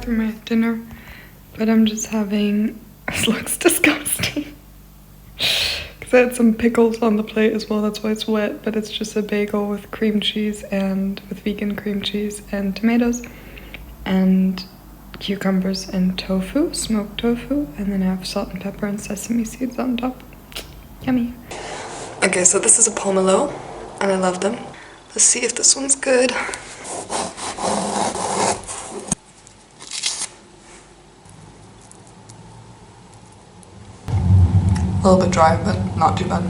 through my dinner, but I'm just having, this looks disgusting. Because I had some pickles on the plate as well, that's why it's wet, but it's just a bagel with cream cheese and with vegan cream cheese and tomatoes and cucumbers and tofu, smoked tofu, and then I have salt and pepper and sesame seeds on top. Yummy. Okay, so this is a pomelo, and I love them. Let's see if this one's good. A little bit dry, but not too bad.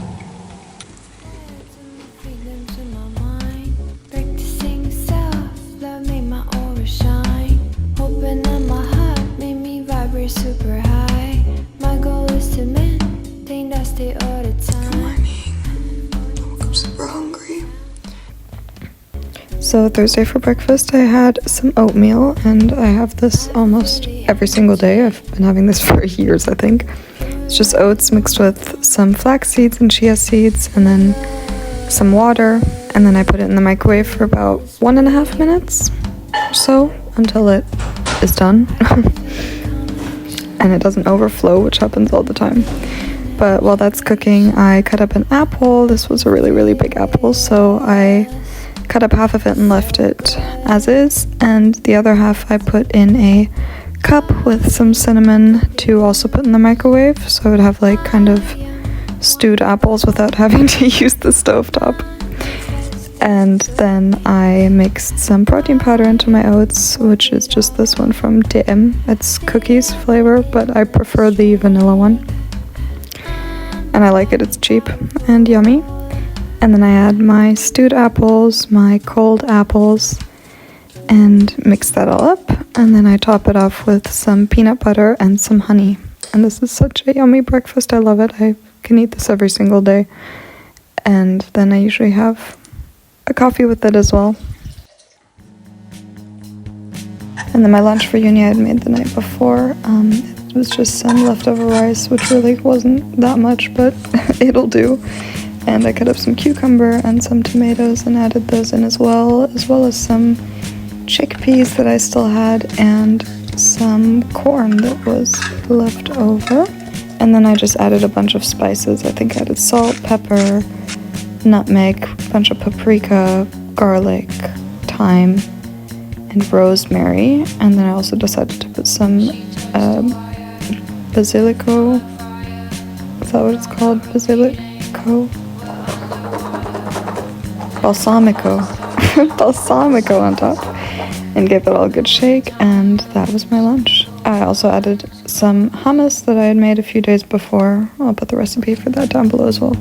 Super high. My goal is to maintain that state all the time. Good morning. I woke up super hungry. So Thursday for breakfast I had some oatmeal, and I have this almost every single day. I've been having this for years, I think. It's just oats mixed with some flax seeds and chia seeds and then some water, and then I put it in the microwave for about 1.5 minutes or so until it is done. And it doesn't overflow, which happens all the time. But while that's cooking, I cut up an apple. This was a really, really big apple, so I cut up half of it and left it as is, and the other half I put in a cup with some cinnamon to also put in the microwave, so I would have like kind of stewed apples without having to use the stovetop. And then I mixed some protein powder into my oats, which is just this one from DM. It's cookies flavor, but I prefer the vanilla one. And I like it, it's cheap and yummy. And then I add my stewed apples, my cold apples, and mix that all up. And then I top it off with some peanut butter and some honey. And this is such a yummy breakfast, I love it. I can eat this every single day. And then I usually have a coffee with it as well. And then my lunch for uni I had made the night before. It was just some leftover rice, which really wasn't that much, but it'll do. And I cut up some cucumber and some tomatoes and added those in as well as some chickpeas that I still had and some corn that was left over. And then I just added a bunch of spices. I think I added salt, pepper, nutmeg, a bunch of paprika, garlic, thyme, and rosemary. And then I also decided to put some basilico. Is that what it's called? Basilico? Balsamico. Balsamico on top. And gave it all a good shake, and that was my lunch. I also added some hummus that I had made a few days before. I'll put the recipe for that down below as well.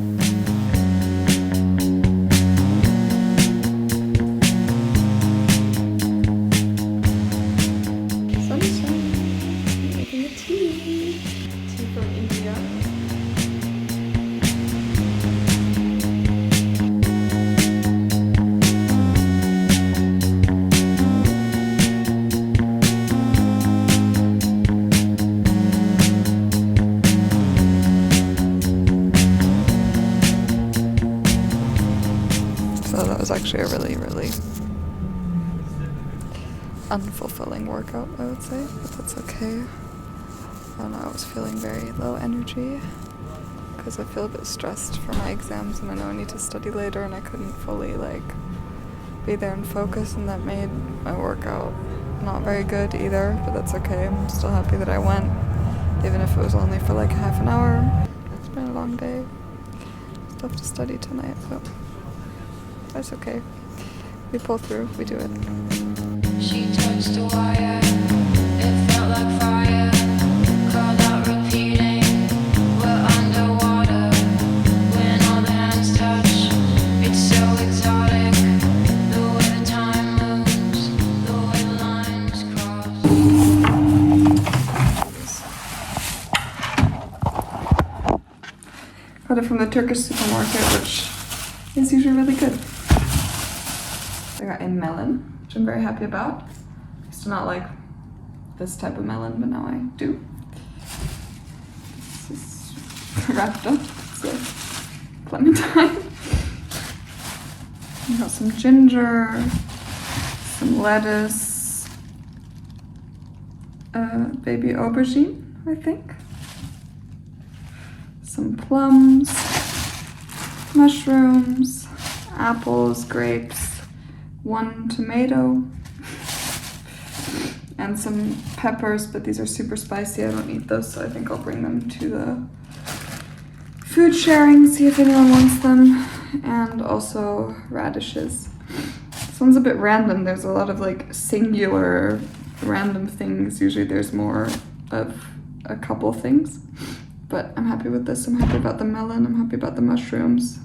Was actually a really, really unfulfilling workout, I would say, but that's okay. I don't know, I was feeling very low energy because I feel a bit stressed for my exams and I know I need to study later, and I couldn't fully be there and focus, and that made my workout not very good either, but that's okay. I'm still happy that I went, even if it was only for half an hour. It's been a long day. Still have to study tonight, but that's okay. We pull through, we do it. She touched the wire, it felt like fire, called out repeating, we're underwater, when all the hands touch, it's so exotic, the way the time moves, the way the lines cross. Got it from the Turkish supermarket, which is usually really good. I got a melon, which I'm very happy about. I used to not like this type of melon, but now I do. This is wrapped up. It's a clementine. I got some ginger, some lettuce, baby aubergine, I think. Some plums, mushrooms, apples, grapes, 1 tomato, and some peppers, but these are super spicy. I don't eat those, so I think I'll bring them to the food sharing, see if anyone wants them, and also radishes. This one's a bit random. There's a lot of like singular random things. Usually there's more of a couple things, but I'm happy with this. I'm happy about the melon, I'm happy about the mushrooms,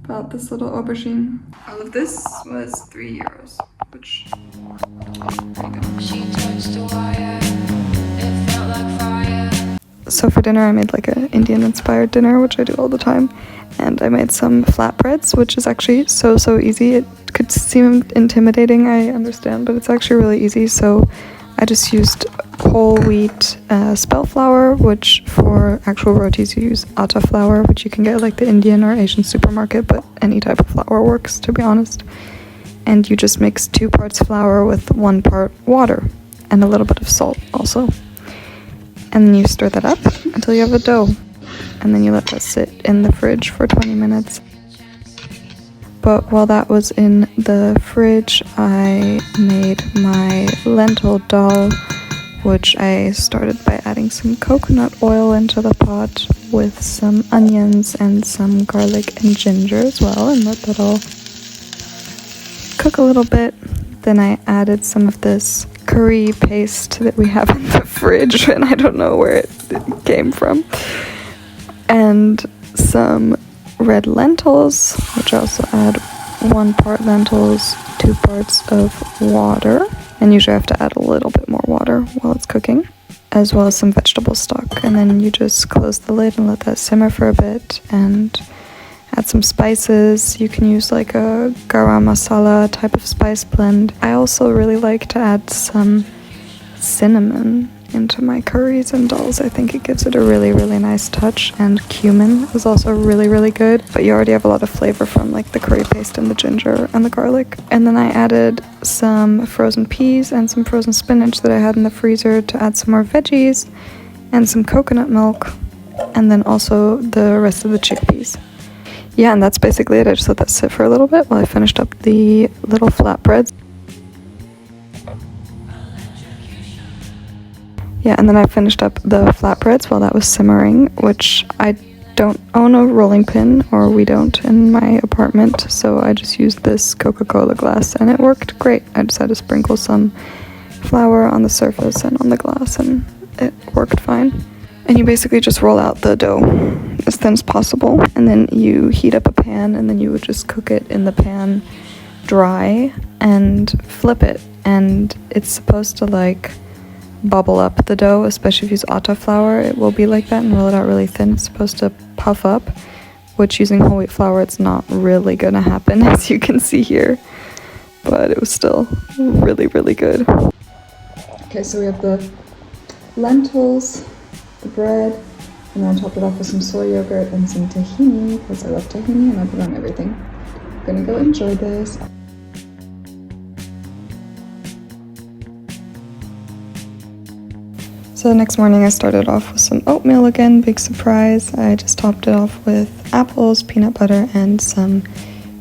about this little aubergine. All of this was €3, which, there you go. She touched the wire. It felt like fire. So for dinner I made like an Indian inspired dinner, which I do all the time, and I made some flatbreads, which is actually so easy. It could seem intimidating, I understand, but it's actually really easy. So I just used whole wheat spelt flour, which for actual rotis you use atta flour, which you can get at like the Indian or Asian supermarket, but any type of flour works, to be honest. And you just mix 2 parts flour with 1 part water and a little bit of salt also. And then you stir that up until you have a dough. And then you let that sit in the fridge for 20 minutes. But while that was in the fridge, I made my lentil dal, which I started by adding some coconut oil into the pot with some onions and some garlic and ginger as well, and let that all cook a little bit. Then I added some of this curry paste that we have in the fridge, and I don't know where it came from, and some red lentils, which I also add 1 part lentils, 2 parts of water, and usually I have to add a little bit more water while it's cooking, as well as some vegetable stock. And then you just close the lid and let that simmer for a bit, and add some spices. You can use like a garam masala type of spice blend. I also really like to add some cinnamon into my curries and dals. I think it gives it a really nice touch, and cumin is also really good, but you already have a lot of flavor from like the curry paste and the ginger and the garlic. And then I added some frozen peas and some frozen spinach that I had in the freezer to add some more veggies, and some coconut milk, and then also the rest of the chickpeas. Yeah, and that's basically it. I just let that sit for a little bit while I finished up the little flatbreads. Yeah, and then I finished up the flatbreads while that was simmering, which I don't own a rolling pin, or we don't in my apartment, so I just used this Coca-Cola glass, and it worked great. I just had to sprinkle some flour on the surface and on the glass, and it worked fine. And you basically just roll out the dough as thin as possible, and then you heat up a pan, and then you would just cook it in the pan dry and flip it, and it's supposed to like bubble up the dough, especially if you use atta flour. It will be like that, and roll it out really thin. It's supposed to puff up, which using whole wheat flour, it's not really gonna happen, as you can see here, but it was still really good. Okay, so we have the lentils, the bread, and then I topped it off with some soy yogurt and some tahini, because I love tahini and I put it on everything. I'm gonna go enjoy this. So the next morning I started off with some oatmeal again, big surprise. I just topped it off with apples, peanut butter, and some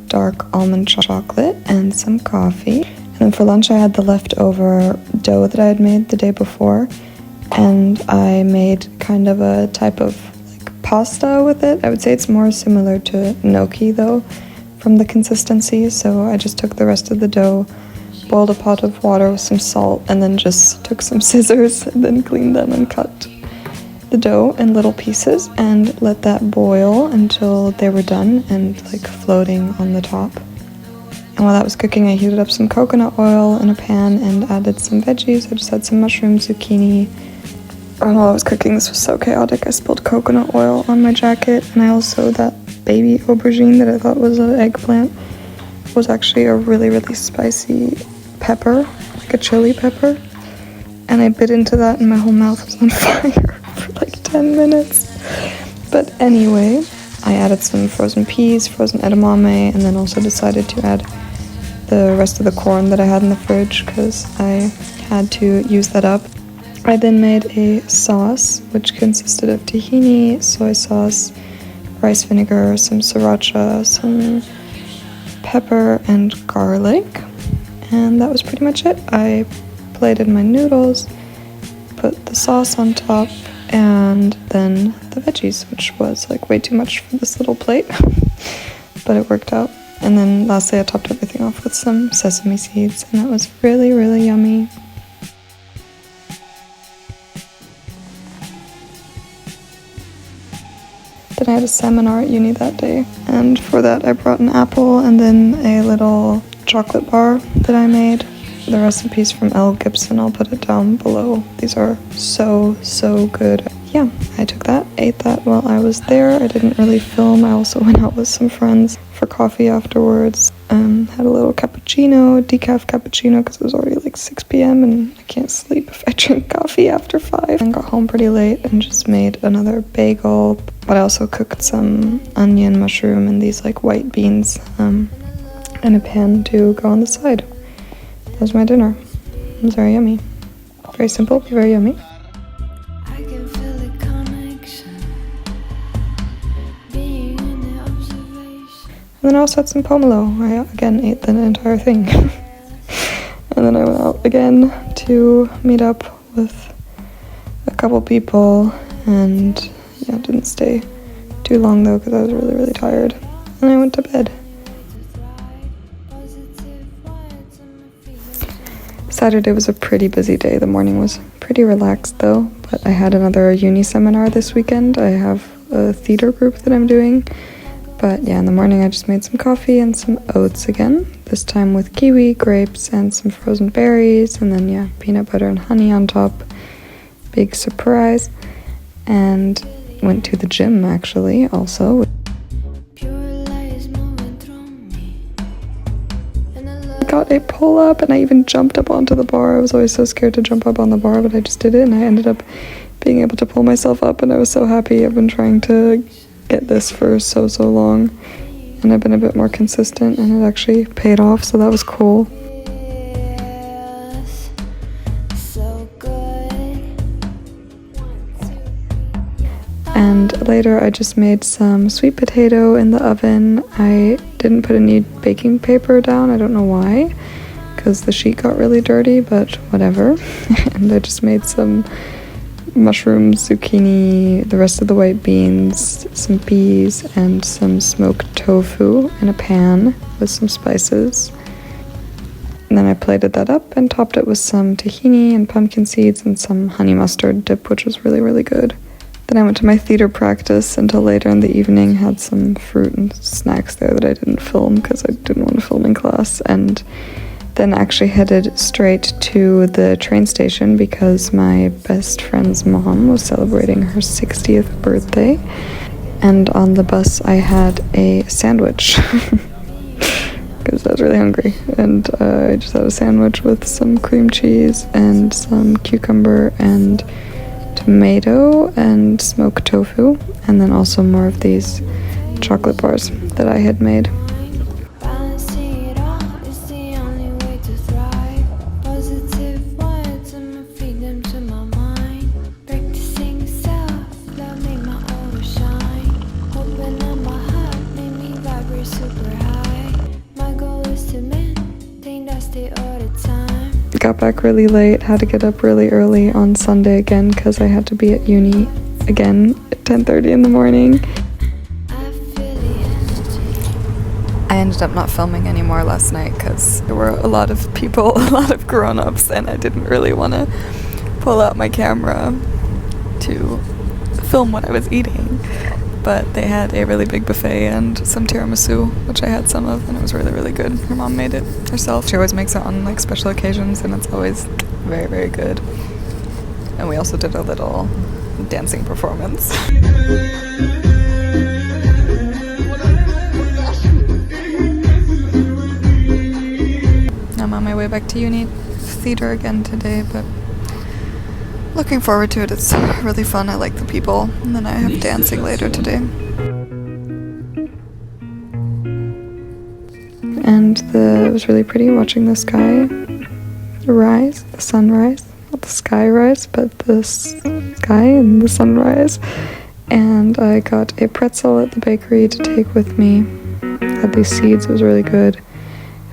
dark almond chocolate, and some coffee. And then for lunch I had the leftover dough that I had made the day before, and I made kind of a type of like pasta with it. I would say it's more similar to gnocchi though, from the consistency. So I just took the rest of the dough, boiled a pot of water with some salt, and then just took some scissors and then cleaned them and cut the dough in little pieces and let that boil until they were done and like floating on the top. And while that was cooking, I heated up some coconut oil in a pan and added some veggies. I just had some mushrooms, zucchini. And while I was cooking, this was so chaotic, I spilled coconut oil on my jacket, and I also, that baby aubergine that I thought was an eggplant was actually a really spicy pepper, like a chili pepper, and I bit into that and my whole mouth was on fire for like 10 minutes. But anyway, I added some frozen peas, frozen edamame, and then also decided to add the rest of the corn that I had in the fridge because I had to use that up. I then made a sauce, which consisted of tahini, soy sauce, rice vinegar, some sriracha, some pepper, and garlic. And that was pretty much it. I plated my noodles, put the sauce on top, and then the veggies, which was like way too much for this little plate, but it worked out. And then lastly, I topped everything off with some sesame seeds, and that was really, really yummy. Then I had a seminar at uni that day, and for that I brought an apple and then a little chocolate bar that I made. The recipes from Elle Gibson, I'll put it down below. These are so, so good. Yeah, I took that, ate that while I was there. I didn't really film. I also went out with some friends for coffee afterwards. Had a little cappuccino, decaf cappuccino, because it was already like 6 p.m. and I can't sleep if I drink coffee after 5. And got home pretty late and just made another bagel. But I also cooked some onion, mushroom, and these like white beans in a pan to go on the side. That was my dinner. It was very yummy. Very simple, but very yummy. I can feel the connection, being in the observation. And then I also had some pomelo. I again ate the entire thing. And then I went out again to meet up with a couple people, and yeah, didn't stay too long though because I was really, really tired. And I went to bed. Saturday was a pretty busy day. The morning was pretty relaxed though, but I had another uni seminar this weekend. I have a theater group that I'm doing. But yeah, in the morning I just made some coffee and some oats again, this time with kiwi, grapes, and some frozen berries, and then yeah, peanut butter and honey on top. Big surprise. And went to the gym actually also. Got a pull-up and I even jumped up onto the bar. I was always so scared to jump up on the bar, but I just did it and I ended up being able to pull myself up, and I was so happy. I've been trying to get this for so long, and I've been a bit more consistent, and it actually paid off, so that was cool. And later I just made some sweet potato in the oven. I didn't put any baking paper down, I don't know why, because the sheet got really dirty, but whatever. And I just made some mushrooms, zucchini, the rest of the white beans, some peas, and some smoked tofu in a pan with some spices. And then I plated that up and topped it with some tahini and pumpkin seeds and some honey mustard dip, which was really, really good. Then I went to my theater practice until later in the evening, had some fruit and snacks there that I didn't film because I didn't want to film in class, and then actually headed straight to the train station because my best friend's mom was celebrating her 60th birthday, and on the bus I had a sandwich because I was really hungry, and I just had a sandwich with some cream cheese and some cucumber and tomato and smoked tofu, and then also more of these chocolate bars that I had made. Got back really late, had to get up really early on Sunday again because I had to be at uni again at 10:30 in the morning. I ended up not filming anymore last night because there were a lot of people, a lot of grown-ups, and I didn't really want to pull out my camera to film what I was eating. But they had a really big buffet and some tiramisu, which I had some of, and it was really, really good. Her mom made it herself. She always makes it on like special occasions, and it's always very, very good. And we also did a little dancing performance. I'm on my way back to uni theater again today, but looking forward to it. It's really fun. I like the people. And then I have dancing later today. And it was really pretty watching the sky rise, the sunrise not the sky rice, but the sky and the sunrise. And I got a pretzel at the bakery to take with me. Had these seeds, it was really good.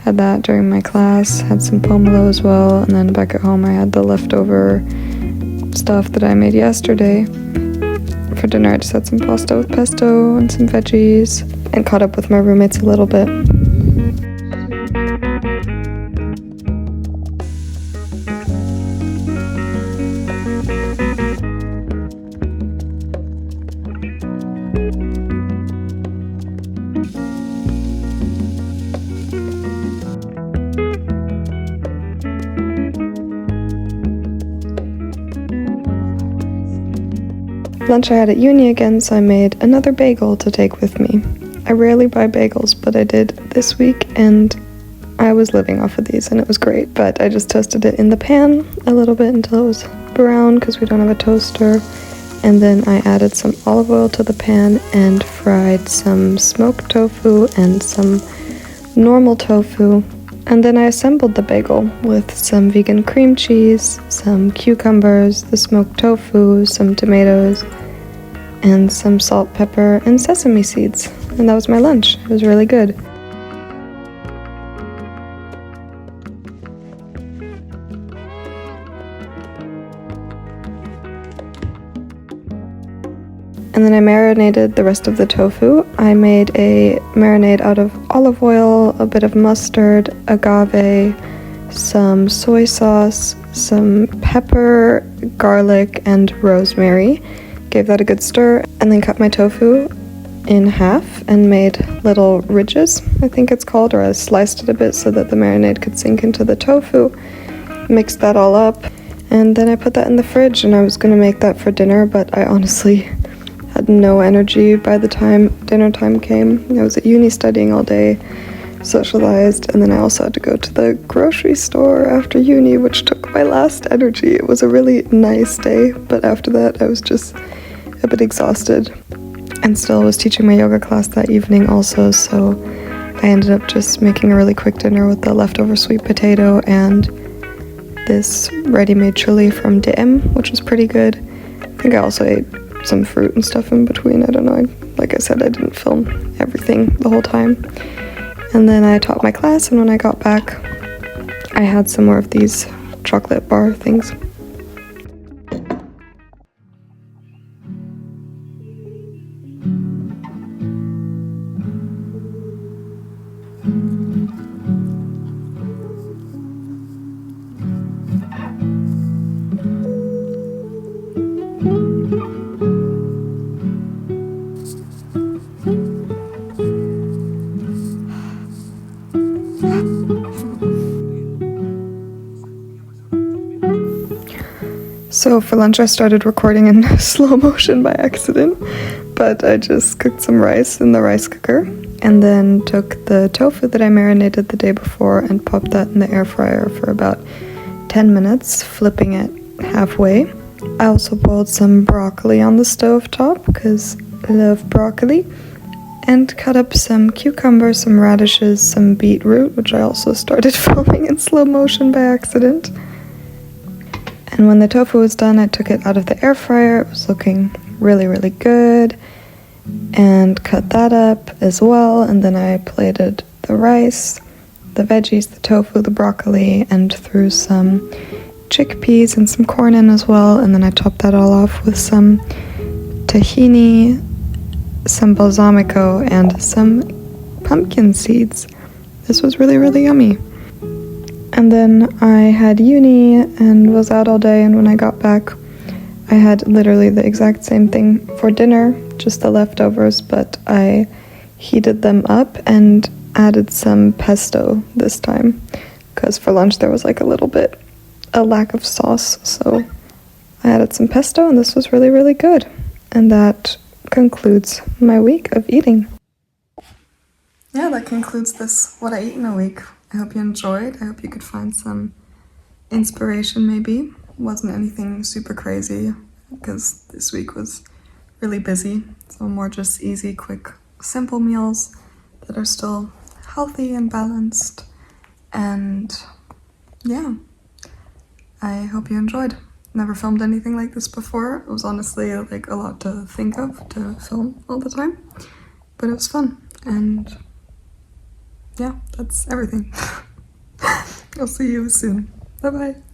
Had that during my class, had some pomelo as well, and then back at home I had the leftover stuff that I made yesterday. For dinner I just had some pasta with pesto and some veggies, and caught up with my roommates a little bit. Lunch I had at uni again, so I made another bagel to take with me. I rarely buy bagels, but I did this week, and I was living off of these, and it was great. But I just toasted it in the pan a little bit until it was brown, because we don't have a toaster. And then I added some olive oil to the pan and fried some smoked tofu and some normal tofu. And then I assembled the bagel with some vegan cream cheese, some cucumbers, the smoked tofu, some tomatoes, and some salt, pepper, and sesame seeds. And that was my lunch. It was really good. And then I marinated the rest of the tofu. I made a marinade out of olive oil, a bit of mustard, agave, some soy sauce, some pepper, garlic, and rosemary. Gave that a good stir, and then cut my tofu in half and made little ridges, I think it's called, or I sliced it a bit so that the marinade could sink into the tofu. Mixed that all up, and then I put that in the fridge, and I was gonna make that for dinner, but I honestly had no energy by the time dinner time came. I was at uni studying all day, socialized, and then I also had to go to the grocery store after uni, which took my last energy. It was a really nice day, but after that I was just a bit exhausted, and still was teaching my yoga class that evening also, so I ended up just making a really quick dinner with the leftover sweet potato and this ready-made chili from DM, which was pretty good. I think I also ate some fruit and stuff in between. I don't know. Like I said, I didn't film everything the whole time. And then I taught my class, and when I got back, I had some more of these chocolate bar things. So for lunch I started recording in slow motion by accident, but I just cooked some rice in the rice cooker and then took the tofu that I marinated the day before and popped that in the air fryer for about 10 minutes, flipping it halfway. I also boiled some broccoli on the stove top because I love broccoli, and cut up some cucumbers, some radishes, some beetroot, which I also started filming in slow motion by accident. And when the tofu was done, I took it out of the air fryer. It was looking really, really good, and cut that up as well. And then I plated the rice, the veggies, the tofu, the broccoli, and threw some chickpeas and some corn in as well. And then I topped that all off with some tahini, some balsamico, and some pumpkin seeds. This was really, really yummy. And then I had uni and was out all day, and when I got back, I had literally the exact same thing for dinner, just the leftovers, but I heated them up and added some pesto this time, because for lunch there was like a lack of sauce, so I added some pesto, and this was really, really good. And that concludes my week of eating. Yeah, that concludes this, what I eat in a week. I hope you enjoyed. I hope you could find some inspiration maybe. Wasn't anything super crazy because this week was really busy. So more just easy, quick, simple meals that are still healthy and balanced. And yeah, I hope you enjoyed. Never filmed anything like this before. It was honestly like a lot to think of to film all the time, but it was fun. And yeah, that's everything. I'll see you soon. Bye bye.